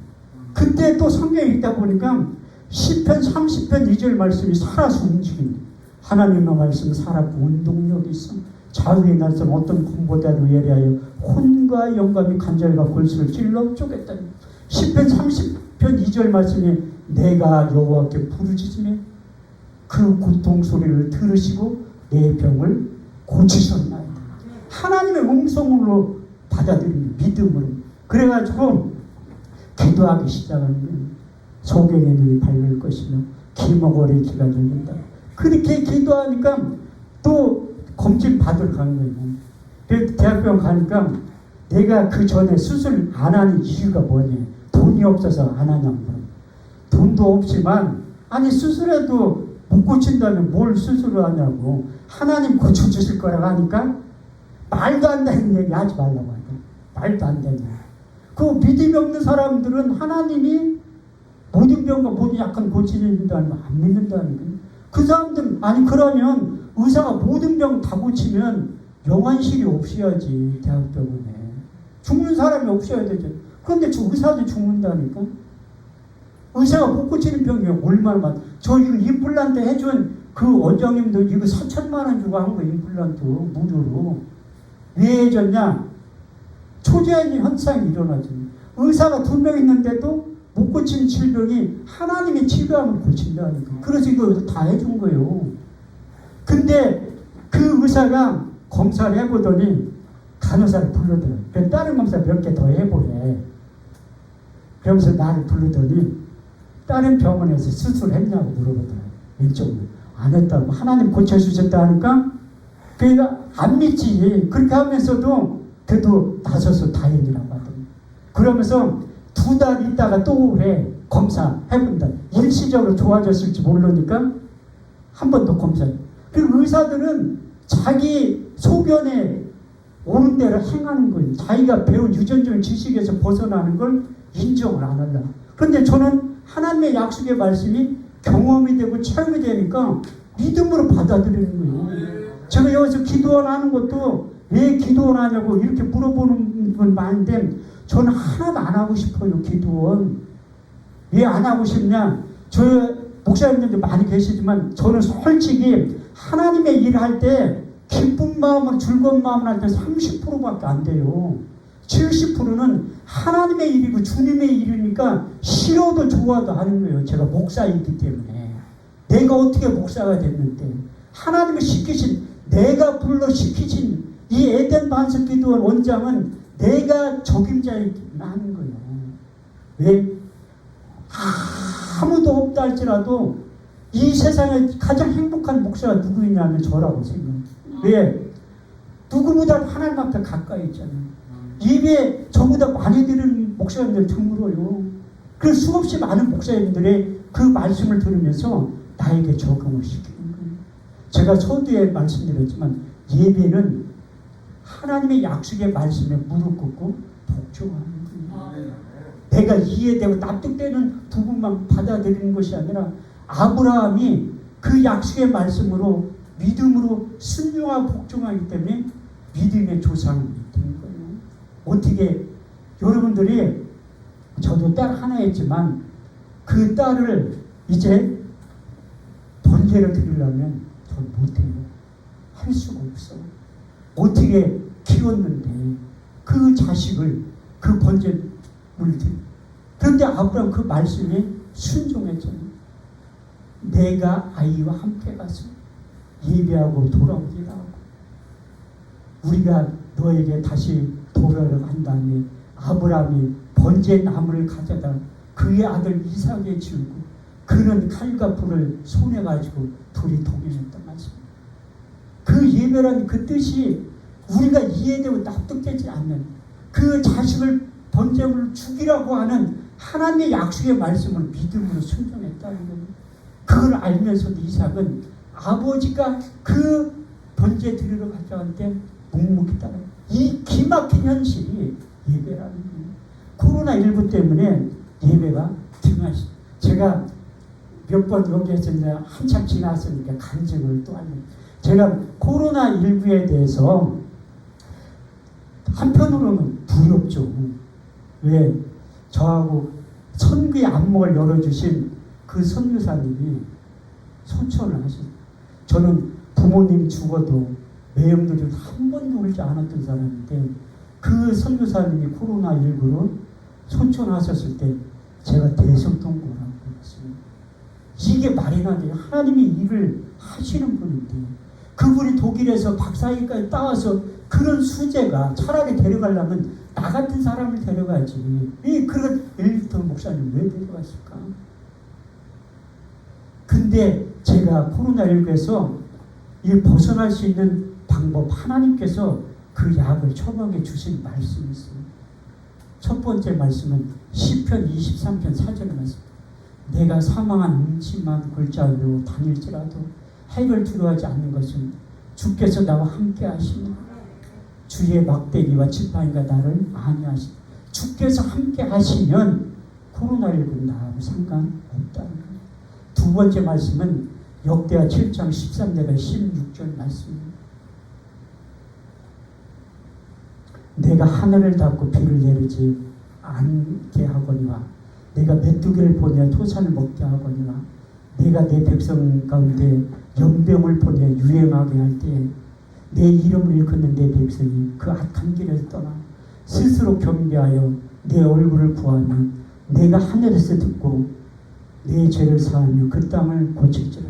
그때 또 성경에 읽다 보니까 시편 30편 2절 말씀이 살아서 움직입니다. 하나님의 말씀 살았고 운동력이 있어. 자유의 날선 어떤 곰보다도 예리하여 혼과 영감이 간절과 골수를 찔러 쪼갰다. 시편 30편 2절 말씀에 내가 여호와께 부르짖으며 그 고통 소리를 들으시고 내 병을 고치셨나이다. 하나님의 음성으로 받아들입니다. 믿음으로. 그래가지고 기도하기 시작하면 소경의 눈이 밝을 것이며 기머거리 기가 열린다. 그렇게 기도하니까 또 검진 받으러 가는 거예요. 그래서 대학병원 가니까 내가 그 전에 수술 안 하는 이유가 뭐냐. 돈이 없어서 안 하냐고. 돈도 없지만 아니 수술해도 못 고친다면 뭘 수술을 하냐고. 하나님 고쳐주실 거라고 하니까 말도 안 되는 얘기 하지 말라고 하니까 말도 안 되냐. 그 믿음이 없는 사람들은 하나님이 모든 병과 모든 약한 고치는다는 거 안 믿는다는 거예요. 그 사람들은 아니 그러면 의사가 모든 병 다 고치면 영안실이 없어야지. 대학병원에 죽는 사람이 없어야 되죠. 그런데 저 의사도 죽는다니까. 의사가 못 고치는 병이 얼마나 많아. 저 이거 임플란트 해준 그 원장님도 이거 4천만 원 주고 한 거 임플란트 무료로. 왜 해줬냐? 초자연의 현상이 일어나지. 의사가 2명 있는데도 못 고치는 질병이 하나님의 치료하면 고친다니까. 그래서 이거 다 해준 거예요. 근데 그 의사가 검사를 해보더니 간호사를 불러대요. 그래서 다른 검사 몇 개 더 해보래. 그러면서 나를 부르더니 다른 병원에서 수술했냐고 물어보더라고요. 왼쪽으로. 안 했다고. 하나님 고쳐주셨다 하니까 그러니까 안 믿지. 그렇게 하면서도 그래도 나서서 다행이라고 하더라고요. 그러면서 2달 있다가 또 오래 검사 해본다. 일시적으로 좋아졌을지 모르니까 한 번 더 검사해. 그리고 의사들은 자기 소견에 옳은 대로 행하는 거예요. 자기가 배운 유전적 지식에서 벗어나는 걸 인정을 안 하려고. 그런데 저는 하나님의 약속의 말씀이 경험이 되고 체험이 되니까 믿음으로 받아들이는 거예요. 제가 여기서 기도하는 것도 왜 기도하냐고 이렇게 물어보는 건 많은데 저는 하나도 안 하고 싶어요. 기도원. 왜 안 하고 싶냐? 저 목사님들도 많이 계시지만 저는 솔직히 하나님의 일을 할 때 기쁜 마음으로 즐거운 마음으로 할 때 30%밖에 안 돼요. 70%는 하나님의 일이고 주님의 일이니까 싫어도 좋아도 하는 거예요. 제가 목사이기 때문에. 내가 어떻게 목사가 됐는데 하나님을 시키신, 내가 불러 시키신 이 에덴 반석 기도원 원장은 내가 적임자이기만 하는 거예요. 왜? 아무도 없다 할지라도 이 세상에 가장 행복한 목사가 누구이냐면 저라고 생각해요. 왜? 누구보다 하나님 앞에 가까이 있잖아요. 입에 저보다 많이 들은 목사님들 드물어요. 그래서 수없이 많은 목사님들의 그 말씀을 들으면서 나에게 적응을 시키는 거예요. 제가 서두에 말씀드렸지만 예배는 하나님의 약속의 말씀에 무릎 꿇고 복종하는 거예요. 내가 이해되고 납득되는 부분만 받아들이는 것이 아니라 아브라함이 그 약속의 말씀으로 믿음으로 순종하고 복종하기 때문에 믿음의 조상이 된 거예요. 어떻게 여러분들이 저도 딸 하나였지만 그 딸을 이제 번제를 드리려면 전 못해요. 할 수가 없어. 어떻게 키웠는데 그 자식을 그 번제를 드리. 그런데 아브라함 그 말씀에 순종했잖아요. 내가 아이와 함께 가서 예배하고 돌아오기도 하고 우리가 너에게 다시 돌아오려 한 다음에 아브라함이 번제 나무를 가져다 그의 아들 이삭에 지우고 그는 칼과 불을 손에 가지고 둘이 동행했단 말씀입니다. 그 예배라는 그 뜻이 우리가 이해되고 납득되지 않는 그 자식을 번제물을 죽이라고 하는 하나님의 약속의 말씀을 믿음으로 순종했다는 거예요. 그걸 알면서도 이삭은 아버지가 그 번제 드리러 갔다 때 묵묵히 따라요. 이 기막힌 현실이 예배라는 거예요. 코로나19 때문에 예배가 등하시. 제가 몇 번 여기에서 이제 한참 지났으니까 간증을 또 하는. 제가 코로나19에 대해서 한편으로는 두렵죠. 왜? 저하고 선교의 안목을 열어주신 그 선교사님이 소천을 하셨어요. 저는 부모님 죽어도 매형들이 한 번도 울지 않았던 사람인데 그 선교사님이 코로나19로 소천하셨을 때 제가 대성통곡을 하고 있습니다. 이게 말이나 돼요. 하나님이 일을 하시는 분인데 그분이 독일에서 박사학위까지 따와서 그런 수제가 차라리 데려가려면 나 같은 사람을 데려가지. 그런 엘리트 목사님 왜 데려갔을까? 근데 제가 코로나19에서 이 벗어날 수 있는 방법 하나님께서 그 약을 처방해 주신 말씀이 있습니다. 첫 번째 말씀은 시편 23편 4절 말씀. 내가 사망한 음침한 골짜기로 다닐지라도 해를 두려워하지 않는 것은 주께서 나와 함께 하시니 주의 막대기와 지팡이가 나를 안위하시니 주께서 함께 하시면 코로나19는 나하고 상관없다는 거예요. 두 번째 말씀은 역대하 7장 13절과 16절 말씀입니다. 내가 하늘을 닫고 비를 내리지 않게 하거니와 내가 메뚜기를 보내 토산을 먹게 하거니와 내가 내 백성 가운데 연병을 보내 유행하게 할 때에 내 이름을 일컫는 내 백성이 그 악한 길에서 떠나 스스로 경배하여 내 얼굴을 구하면 내가 하늘에서 듣고 내 죄를 사하며 그 땅을 고칠지라.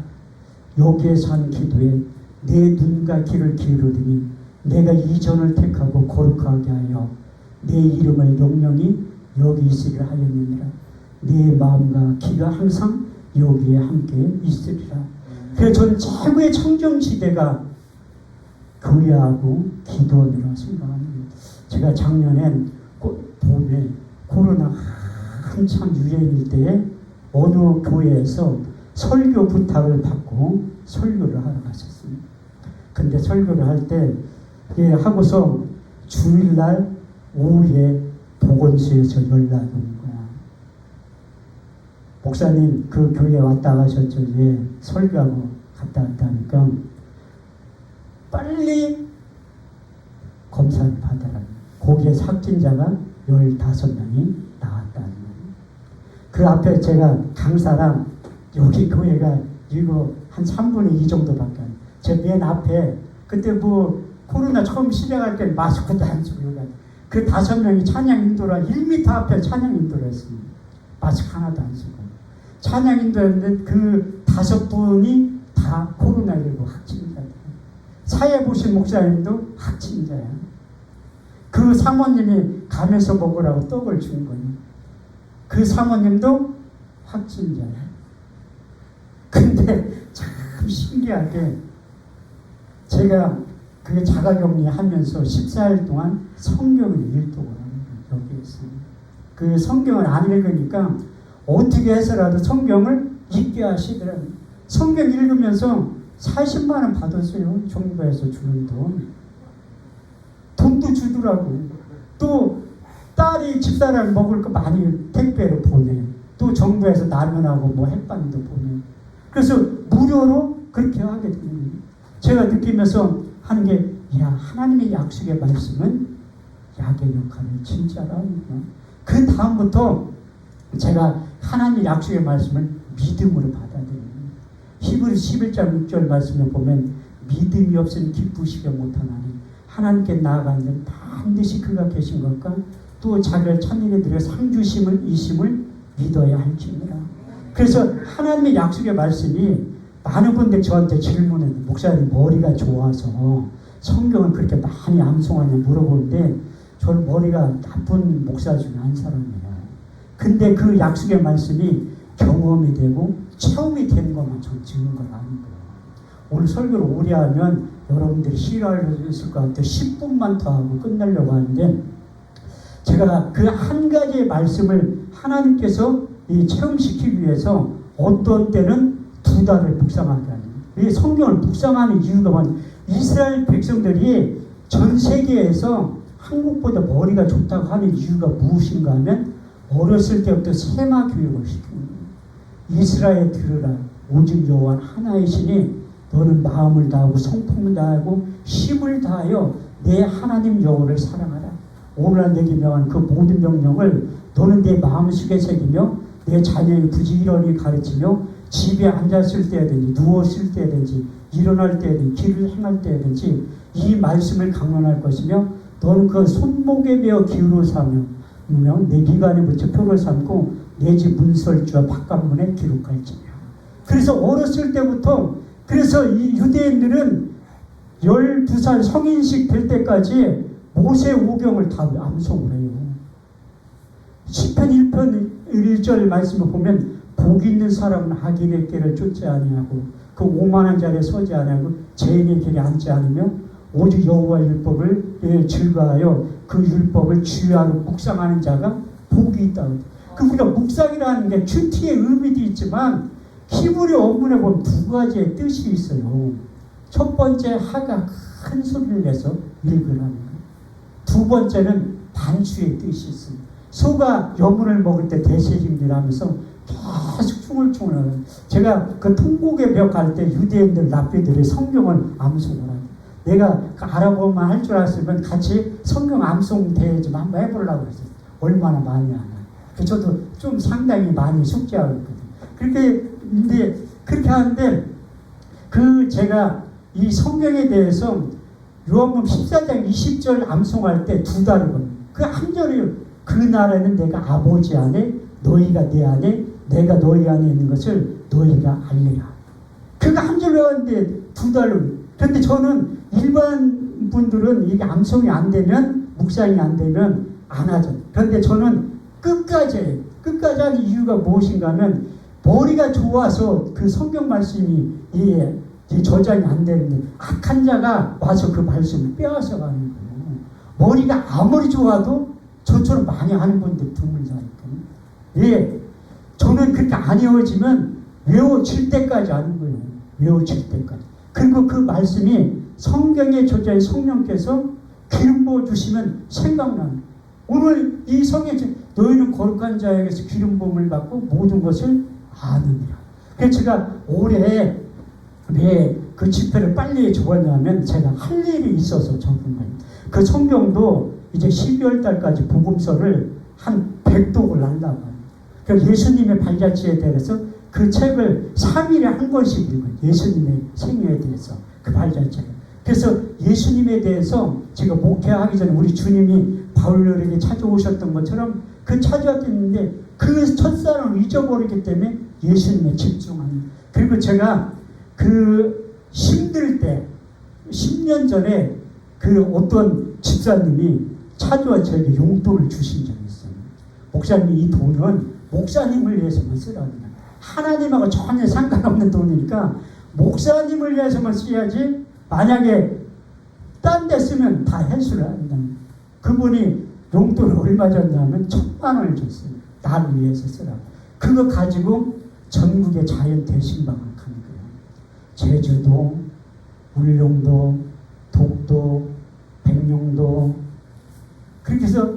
여기에서 한 기도에 내 눈과 귀를 기울이니 내가 이전을 택하고 거룩하게 하여 내 이름을 영영히 여기 있으리라 하였느니라. 내 마음과 귀가 항상 여기에 함께 있으리라. 그래서 전 최고의 청정지대가 교회하고 기도원이라고 생각합니다. 제가 작년엔 봄에 코로나 한참 유행일 때에 어느 교회에서 설교 부탁을 받고 설교를 하러 갔었습니다. 근데 설교를 할 때 하고서 주일날 오후에 보건소에서 연락이 온 거야. 목사님 그 교회에 왔다 가셨죠. 예, 설교하고 갔다 왔다니까 빨리 검사를 받아라. 거기에 확진자가 15명이 나왔다는 거예요. 그 앞에 제가 강사랑 여기 교회가 이거 한 3분의 2 정도밖에 안 돼요. 제 맨 앞에 그때 뭐 코로나 처음 시작할 때 마스크도 안 쓰고 그 5명이 찬양 인도라 1m 앞에 찬양 인도를 했습니다. 마스크 하나도 안 쓰고 찬양 인도했는데 그 5분이 다 코로나19 확진자예요. 사회 보신 목사님도 확진자야. 그 사모님이 가면서 먹으라고 떡을 준 거예요. 그 사모님도 확진자야. 근데 참 신기하게 제가 그 자가격리 하면서 14일 동안 성경을 읽도록 합니다. 여기에서. 그 성경을 안 읽으니까 어떻게 해서라도 성경을 읽게 하시더라고요. 성경 읽으면서 40만 원 받았어요. 정부에서 주는 돈. 돈도 주더라고요. 또 딸이 집사람 먹을 거 많이 택배로 보내. 또 정부에서 라면하고 뭐 햇반도 보내. 그래서 무료로 그렇게 하게 됩니다. 제가 느끼면서 하는 게, 야, 하나님의 약속의 말씀은 약의 역할을 진짜로 합니다. 그 다음부터 제가 하나님의 약속의 말씀을 믿음으로 받아들입니다. 히브리서 11장 6절 말씀에 보면 믿음이 없으니 기쁘시게 못하나니 하나님께 나아가는 반드시 그가 계신 것과 또 자기를 찾는 이들의 상주심을 이심을 믿어야 할지니라. 그래서 하나님의 약속의 말씀이 많은 분들 저한테 질문했는데 목사님 머리가 좋아서 성경을 그렇게 많이 암송하냐 물어보는데 저는 머리가 나쁜 목사 중에 한 사람이에요. 근데 그 약속의 말씀이 경험이 되고 체험이 되는 것만 전 지은 건 아닌 거예요. 오늘 설교를 오래 하면 여러분들이 싫어하실 것 같아요. 10분만 더 하고 끝내려고 하는데 제가 그 한 가지의 말씀을 하나님께서 이 체험시키기 위해서 어떤 때는 2달을 묵상하게 하는 거예요. 이 성경을 묵상하는 이유가 뭐냐면 이스라엘 백성들이 전 세계에서 한국보다 머리가 좋다고 하는 이유가 무엇인가 하면 어렸을 때부터 세마 교육을 시키는 거예요. 이스라엘 들으라 오직 여호와 하나의 신이 너는 마음을 다하고 성품을 다하고 힘을 다하여 내 하나님 여호와를 사랑하라. 오늘날 내게 명한 그 모든 명령을 너는 내 마음속에 새기며 내 자녀의 부지런히 가르치며 집에 앉았을 때든지 누웠을 때든지 일어날 때든지 길을 행할 때든지 이 말씀을 강론할 것이며 너는 그 손목에 매어 기울어 삼으며 내 미간에 붙여 표를 삼고 내 집 문설주와 바깥문에 기록할지니라. 그래서 어렸을 때부터 그래서 이 유대인들은 12살 성인식 될 때까지 모세 오경을 다 암송을 해요. 시편 1편 1절 말씀을 보면 복 있는 사람은 악인의 길을 쫓지 아니하고 그 오만한 자리에 서지 아니하고 죄인의 길에 앉지 않으며 오직 여호와 율법을 즐거하여 그 율법을 주야로 묵상하는 자가 복이 있다. 우리가 묵상이라는 게 큐티의 의미도 있지만 히브리 원문에 보면 두 가지의 뜻이 있어요. 첫 번째 하가 큰 소리를 내서 읽으라는 거예요. 두 번째는 반주의 뜻이 있습니다. 소가 여물을 먹을 때 대세징비하면서 계속 충을충을 하는. 제가 그 통곡의 벽 갈 때 유대인들 랍비들이 성경을 암송을 하요. 내가 그 아랍어만 할 줄 알았으면 같이 성경 암송 대회 좀 한번 해보려고 했어요. 얼마나 많이 하나. 저도 좀 상당히 많이 숙제하고 있거든요. 그렇게 하는데 제가 이 성경에 대해서 요한복음 14장 20절 암송할 때 두 달이거든요. 그 한 절이 그 날에는 내가 아버지 안에 너희가 내 안에 내가 너희 안에 있는 것을 너희가 알리라. 그거 한 절로 하는데 두 달로. 그런데 저는 일반 분들은 이게 암송이 안 되면 묵상이 안 되면 안 하죠. 그런데 저는 끝까지 하는 이유가 무엇인가 하면 머리가 좋아서 그 성경 말씀이 저장이 안 되는데 악한 자가 와서 그 말씀을 빼앗아 가는 거예요. 머리가 아무리 좋아도 저처럼 많이 하는 분들 드물잖아요. 저는 그렇게 안 외워지면 외워질 때까지 하는 거예요. 외워질 때까지. 그리고 그 말씀이 성경에 저자인 성령께서 기름 부어주시면 생각나는 거예요. 오늘 이 성경에 너희는 거룩한 자에게서 기름 부음을 받고 모든 것을 아느니라. 그래서 제가 올해 왜 그 집회를 빨리 적었냐면 제가 할 일이 있어서 적은 거예요. 그 성경도 이제 12월 달까지 복음서를 한 100독을 한다고 해요. 그래서 예수님의 발자취에 대해서 그 책을 3일에 한 권씩 읽어요. 예수님의 생애에 대해서 그 발자취를. 그래서 예수님에 대해서 제가 목회하기 전에 우리 주님이 바울에게 찾아오셨던 것처럼 그 찾아왔는데 그 첫사랑을 잊어버리기 때문에 예수님에 집중합니다. 그리고 제가 그 힘들 때 10년 전에 그 어떤 집사님이 찾아와 저에게 용돈을 주신 적이 있어요. 목사님 이 돈은 목사님을 위해서만 쓰라고. 하나님하고 전혀 상관없는 돈이니까 목사님을 위해서만 써야지 만약에 딴 데 쓰면 다 해수를 한다. 그분이 용돈을 얼마 줬냐면 1,000,000원을 줬어요. 나를 위해서 쓰라고. 그거 가지고 전국의 자연 대신방을 가는 거예요. 제주도, 울릉도, 독도, 백령도. 그렇게 해서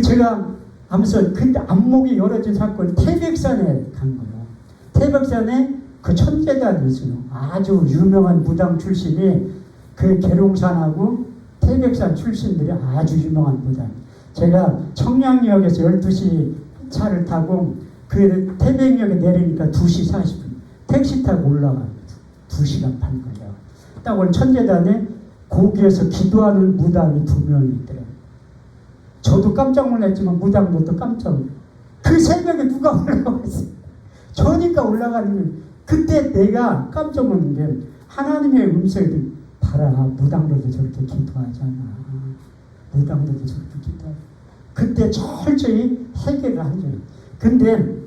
제가 하면서 그때 안목이 열어진 사건이 태백산에 간 거예요. 태백산에 그 천재단이 있어요. 아주 유명한 무당 출신이 그 계룡산하고 태백산 출신들이 아주 유명한 무당. 제가 청량역에서 12시 차를 타고 그 태백역에 내리니까 2시 40분. 택시 타고 올라가요. 2시간 반 걸려요. 딱 오늘 천재단에 거기에서 기도하는 무당이 2명이 있더래요. 저도 깜짝 놀랐지만 무당도 또 깜짝 놀랐어요. 그 새벽에 누가 올라갔어요. 저니까 올라가는 거예요. 그때 내가 깜짝 놀란 게 하나님의 음성이 봐라. 무당들도 저렇게 기도하잖아. 무당들도 저렇게 기도하잖아. 그때 철저히 해결을 한 거예요. 근데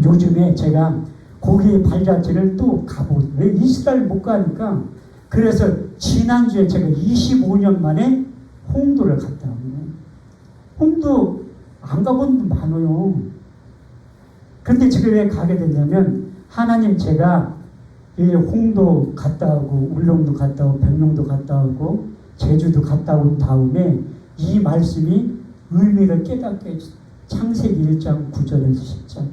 요즘에 제가 거기에 발자취를 또 가보고 왜 이스라엘 못 가니까 그래서 지난주에 제가 25년 만에 홍도를 갔다 왔거든요. 홍도 안 가본 분 많아요. 그런데 지금 왜 가게 됐냐면 하나님 제가 이 홍도 갔다 오고 울릉도 갔다 오고 백령도 갔다 오고 제주도 갔다 온 다음에 이 말씀이 의미를 깨닫게 해주세요. 창세기 1장 9절에서 10절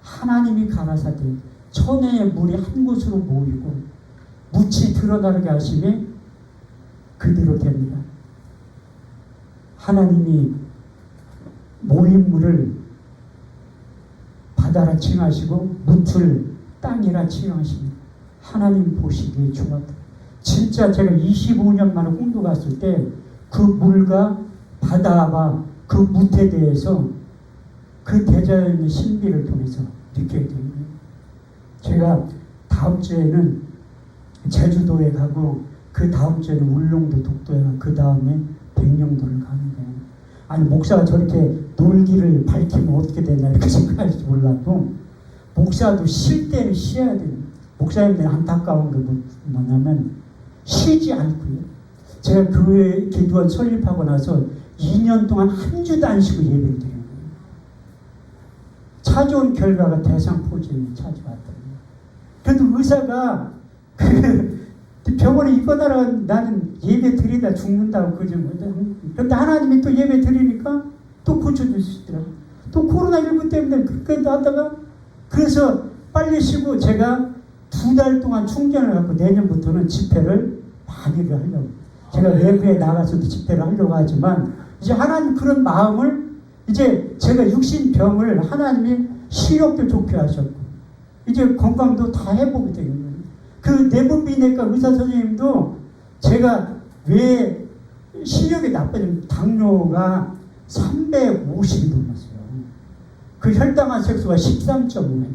하나님이 가라사대 천혜의 물이 한 곳으로 모이고 묻이 드러나게 하심에 그대로 됩니다. 하나님이 모인 물을 바다라 칭하시고 무틀 땅이라 칭하십니다. 하나님 보시기에 좋았다. 진짜 제가 25년 만에 홍도 갔을 때 그 물과 바다와 그 무태 대해서 그 대자연의 신비를 통해서 느끼게 됩니다. 제가 다음 주에는 제주도에 가고 그 다음 주에는 울릉도 독도에 가고 그 다음에 백령도를 가는 거예요. 아니 목사가 저렇게 놀기를 밝히면 어떻게 되나 이렇게 생각할지 몰라도 목사도 쉴 때는 쉬어야 돼요. 목사님들 안타까운 게 뭐냐면 쉬지 않고요. 제가 교회 기도원 설립하고 나서 2년 동안 한 주도 안 쉬고 예배를 드려요. 찾아온 결과가 대상포진이 찾아왔더니 그래도 의사가 병원에 입원하라 나는 예배 드리다 죽는다고 그런데 하나님이 또 예배 드리니까 또 고쳐주시더라고요. 또 코로나19 때문에 그렇게 하다가 그래서 빨리 쉬고 제가 2달 동안 충전을 갖고 내년부터는 집회를 많이를 하려고 제가 외부에 나가서도 집회를 하려고 하지만 이제 하나님 그런 마음을 이제 제가 육신병을 하나님이 시력도 좋게 하셨고 이제 건강도 다 회복이 되는 거예요. 그 내분비내과 의사 선생님도 제가 왜 시력이 나빠지면 당뇨가 350이 넘었어요. 그 혈당한 색소가 13.5.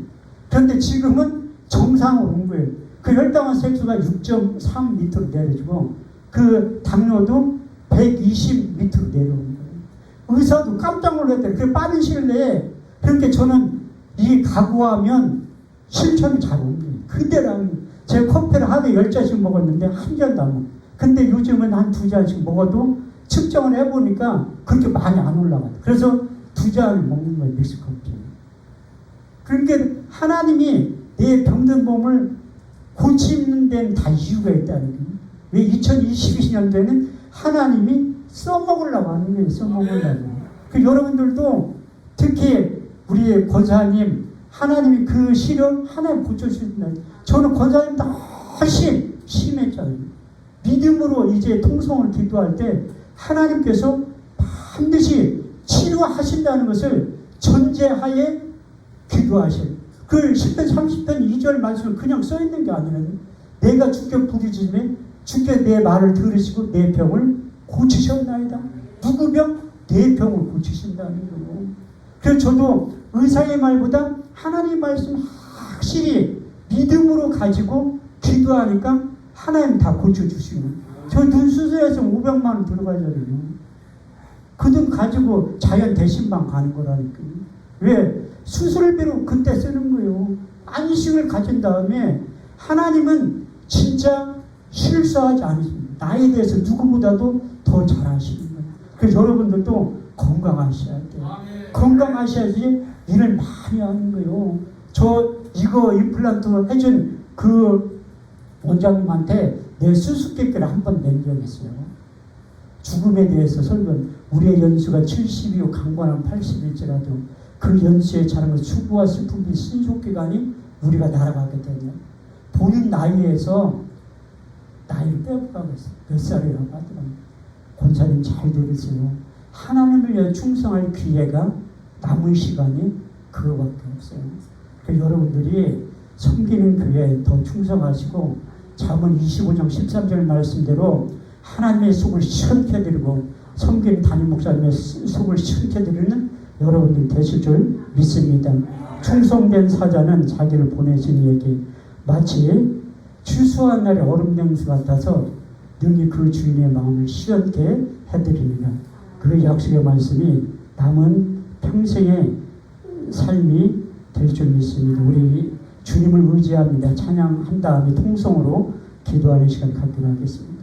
그런데 지금은 정상으로 온 거예요. 그 혈당한 색소가 6.3 밑으로 내려지고 그 당뇨도 120 밑으로 내려오는 거예요. 의사도 깜짝 놀랐대요. 그 빠른 시일 내에 그렇게 저는 이 각오하면 실천이 잘 옵니다. 그때랑 제가 커피를 하루에 10잔씩 먹었는데 한 잔도 안 먹어요. 근데 요즘은 한 2잔씩 먹어도 측정을 해보니까 그렇게 많이 안 올라가요. 그래서 2잔을 먹는 거예요. 믹스커피. 그러니까 하나님이 내 병든 몸을 고치는 데는 다 이유가 있다는 거예요. 왜 2022년도에는 하나님이 써먹으려고 하는 거예요. 써먹으려고. 그 여러분들도 특히 우리 권사님 하나님이 그 시력 하나님 고쳐주신다. 저는 권사님도 훨씬 심했잖아요. 믿음으로 이제 통성을 기도할 때 하나님께서 반드시 치료하신다는 것을 전제하에 기도하셔요. 그 10편 30편 2절 말씀을 그냥 써있는 게 아니라 내가 주께 부르짖으면 주께 내 말을 들으시고 내 병을 고치셨나이다. 누구 병? 내 병을 고치신다는 거예요. 그래서 저도 의사의 말보다 하나님의 말씀 확실히 믿음으로 가지고 기도하니까 하나님 다 고쳐주시고 저 눈 수술해서 500만 원 들어가잖아요. 그 돈 가지고 자연 대신방 가는 거라니까요. 왜? 수술비로 그때 쓰는 거예요. 안식을 가진 다음에 하나님은 진짜 실수하지 않으십니다. 나에 대해서 누구보다도 더 잘 아시는 거예요. 그래서 여러분들도 건강하셔야 돼요. 건강하셔야지 일을 많이 하는 거예요. 저 이거 임플란트 해준 그 원장님한테 내 수수께끼를 한 번 낸 적이 있어요. 죽음에 대해서 설명. 우리의 연수가 70이고 강관은 80일지라도 그 연수에 자란 것 수고와 슬픔이 신속기간이 우리가 날아가게 되면 본인 나이에서 나이를 빼앗가고 있어요. 몇 살이라고 하더라고요. 권사님 잘 들으세요. 하나님을 위해 충성할 기회가 남은 시간이 그거밖에 없어요. 그러니까 여러분들이 섬기는 교회에 더 충성하시고 잠언 25장 13절 말씀대로 하나님의 속을 시원케 해드리고 섬기는 담임 목사님의 속을 시원케 해드리는 여러분들이 되실 줄 믿습니다. 충성된 사자는 자기를 보내신 이에게 마치 추수한 날의 얼음 냉수 같아서 능히 그 주인의 마음을 시원케 해드립니다. 그 약속의 말씀이 남은 평생의 삶이 될 줄 믿습니다. 우리 주님을 의지합니다. 찬양한 다음에 통성으로 기도하는 시간 갖도록 하겠습니다.